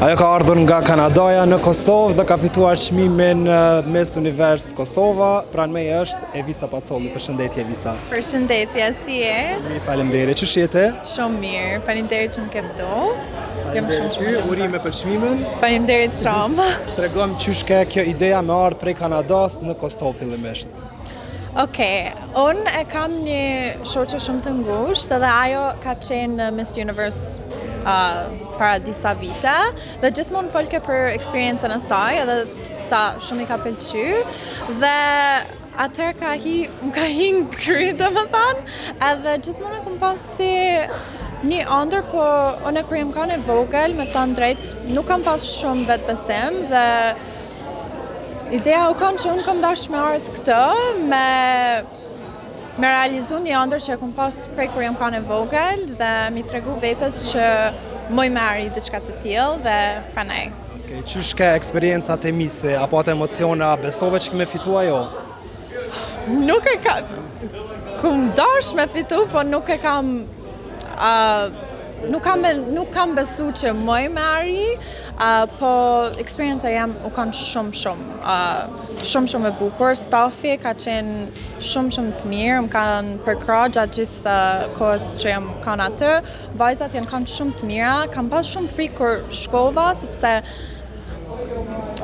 Ajo ka ardhur nga Kanadaja në Kosovë dhe ka fituar çmimin Miss Univers Kosova. Pranë meje është Evisa Pacolli. Përshëndetje Evisa. Përshëndetje, si je? Faleminderit. Çu jete? Shumë mirë. Faleminderit që më ke ftuar. Jam shumë urime për çmimin. Faleminderit shumë. Tregom çysh ka kjo ideja me ardh prej Kanadas në Kosovë fillimisht. Okej, unë e kam një shoqe shumë të ngushtë dhe ajo ka qenë Miss Universe para disa vite dhe gjithmonë folke për eksperiencën e saj edhe sa shumë i ka pëlqy dhe atëherë më ka hi në kry domethënë edhe gjithmonë e kam pas si një ëndër, po unë kur jam kanë e vogël me të drejtë nuk kam pas shumë vetbesim dhe ideja u kanë që unë kam dash me ardhë këtë, me realizu një ëndër që e kom pas prej kur jam kanë e vogël dhe mi tregu vetës që moj me arri diçka të tillë dhe pranaj. Qysh ka eksperiencat e mise, apo atë emocione, a besove që me fitua jo? Nuk e kam, kum dash me fitu, po nuk e kam, nuk kam besu që moj me arri, po eksperienca jam u kanë shumë e bukur. Stafi ka qenë shumë të mirë, më kanë përkrah gjatë gjithë kohës që jam kanë aty. Vajzat janë kanë shumë të mira, kam pas shumë frikë kur shkova, sepse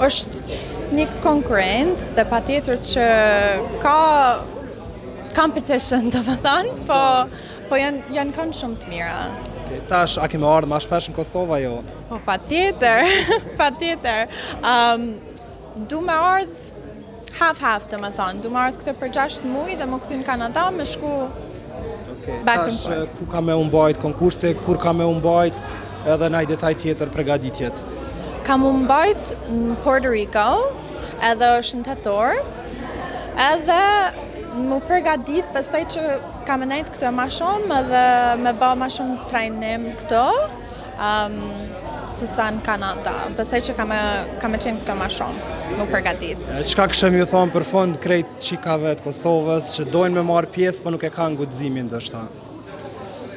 është një konkurrencë dhe patjetër që ka competition, domethënë, po janë kanë shumë të mira. Tash, a kemi ardhë ma shpesh në Kosova, jo? Po, patjetër, patjetër. Du me ardhë half-half, domethënë. Du me ardhë këtë për 6 muaj dhe më kthy në Kanada me shku back and forth. Tash, ku ka me umbajt konkurse, kur ka me umbajt edhe naj detaj tjetër përgatitjet? Kam umbajt në Puerto Rico, edhe është në tetor, edhe më përgatit pastaj që kam nejt këtë ma shumë edhe me ba ma shumë trajnim këto se sa në Kanada. Pastaj që kam e qenë këtë ma shumë, më përgatit. Çka këshëm ju thonë për fund krejt qikave të Kosovës që dojnë me marrë pjesë për nuk e kanë guximin ndoshta?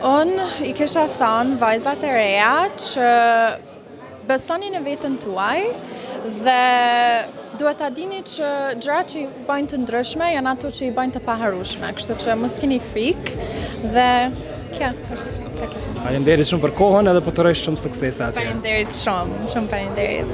Unë i kisha thënë vajzat e reja që besoni në veten tuaj dhe duhet ta dini që gjërat që i bëjnë të ndryshme janë ato që i bëjnë të paharueshme, kështu që mos keni frikë dhe kjo është. Faleminderit shumë për kohën edhe po të uroj shumë suksese atje. Faleminderit shumë, faleminderit.